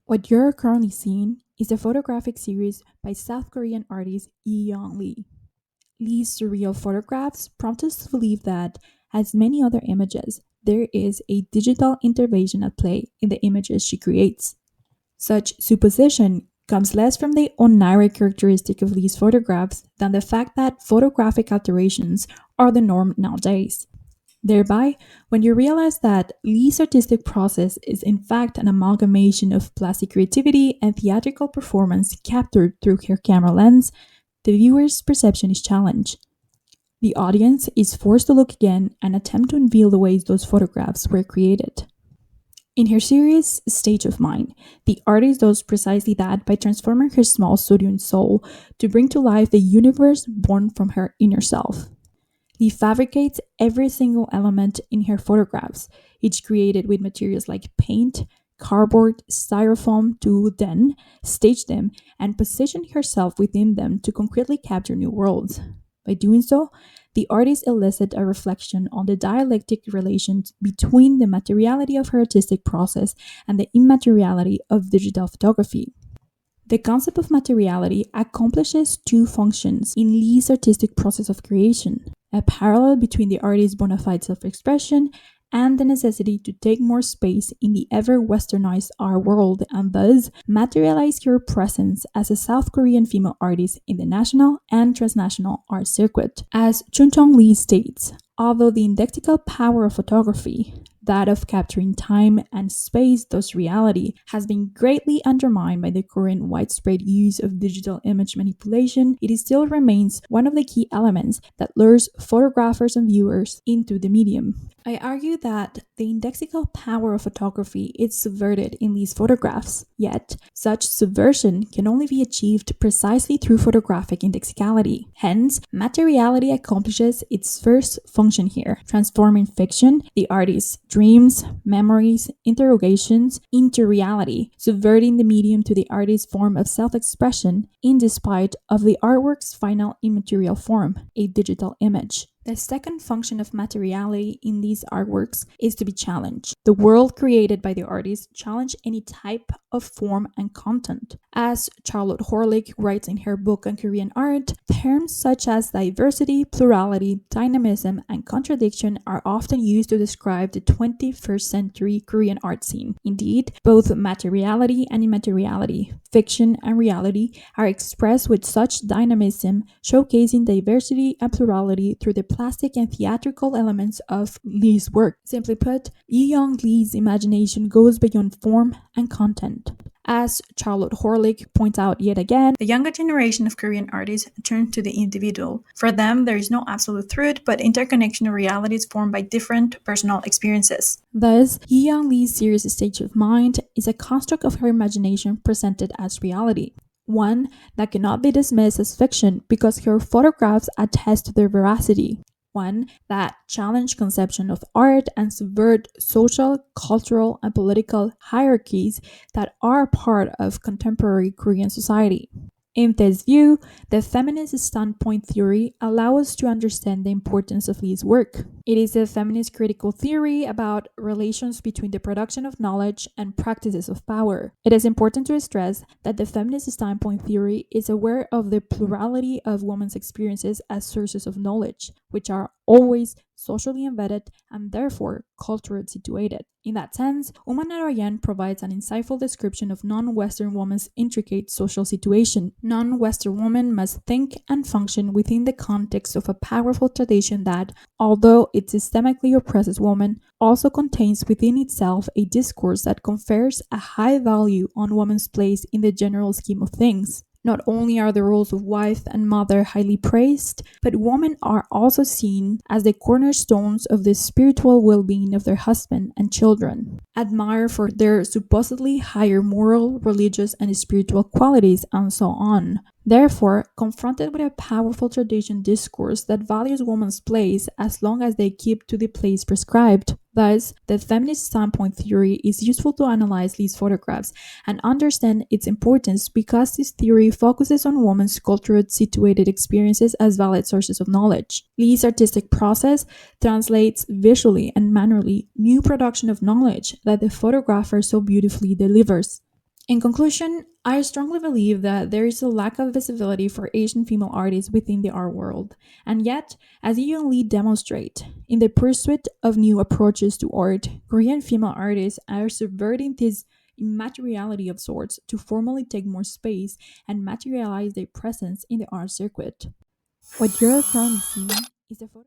What you're currently seeing is a photographic series by South Korean artist JeeYoung Lee. Lee's surreal photographs prompt us to believe that, as many other images, there is a digital intervention at play in the images she creates. Such supposition comes less from the oniric characteristic of Lee's photographs than the fact that photographic alterations are the norm nowadays. Thereby, when you realize that Lee's artistic process is in fact an amalgamation of plastic creativity and theatrical performance captured through her camera lens, the viewer's perception is challenged. The audience is forced to look again and attempt to unveil the ways those photographs were created. In her series Stage of Mind, the artist does precisely that by transforming her small studio and soul to bring to life the universe born from her inner self. Lee fabricates every single element in her photographs, each created with materials like paint, cardboard, styrofoam to then stage them and position herself within them to concretely capture new worlds. By doing so, the artist elicits a reflection on the dialectic relations between the materiality of her artistic process and the immateriality of digital photography. The concept of materiality accomplishes two functions in Lee's artistic process of creation: a parallel between the artist's bona fide self expression and the necessity to take more space in the ever westernized art world and thus materialize her presence as a South Korean female artist in the national and transnational art circuit. As Chun Lee states, although the indexical power of photography, that of capturing time and space, thus reality, has been greatly undermined by the current widespread use of digital image manipulation, it still remains one of the key elements that lures photographers and viewers into the medium. I argue that the indexical power of photography is subverted in these photographs, yet such subversion can only be achieved precisely through photographic indexicality. Hence, materiality accomplishes its first function here, transforming fiction, the artist's dreams, memories, interrogations, into reality, subverting the medium to the artist's form of self-expression in despite of the artwork's final immaterial form, a digital image. The second function of materiality in these artworks is to be challenged. The world created by the artist challenge any type of form and content. As Charlotte Horlick writes in her book on Korean art, terms such as diversity, plurality, dynamism, and contradiction are often used to describe the 21st century Korean art scene. Indeed, both materiality and immateriality, fiction and reality, are expressed with such dynamism, showcasing diversity and plurality through the plastic and theatrical elements of Lee's work. Simply put, JeeYoung Lee's imagination goes beyond form and content. As Charlotte Horlick points out yet again, the younger generation of Korean artists turn to the individual. For them, there is no absolute truth, but interconnection of realities formed by different personal experiences. Thus, JeeYoung Lee's series Stage of Mind is a construct of her imagination presented as reality. One that cannot be dismissed as fiction because her photographs attest to their veracity. One that challenge conception of art and subvert social, cultural, and political hierarchies that are part of contemporary Korean society. In this view, the feminist standpoint theory allows us to understand the importance of Lee's work. It is a feminist critical theory about relations between the production of knowledge and practices of power. It is important to stress that the feminist standpoint theory is aware of the plurality of women's experiences as sources of knowledge, which are always socially embedded and therefore culturally situated. In that sense, Uma Narayan provides an insightful description of non-Western women's intricate social situation. Non-Western women must think and function within the context of a powerful tradition that, although it systemically oppresses women, also contains within itself a discourse that confers a high value on women's place in the general scheme of things. Not only are the roles of wife and mother highly praised, but women are also seen as the cornerstones of the spiritual well-being of their husband and children, admired for their supposedly higher moral, religious, and spiritual qualities, and so on. Therefore, confronted with a powerful tradition discourse that values women's place as long as they keep to the place prescribed. Thus, the feminist standpoint theory is useful to analyze these photographs and understand its importance because this theory focuses on women's culturally situated experiences as valid sources of knowledge. Lee's artistic process translates visually and manually new production of knowledge that the photographer so beautifully delivers. In conclusion, I strongly believe that there is a lack of visibility for Asian female artists within the art world. And yet, as JeeYoung Lee demonstrate, in the pursuit of new approaches to art, Korean female artists are subverting this immateriality of sorts to formally take more space and materialize their presence in the art circuit. What you're currently seeing is a photo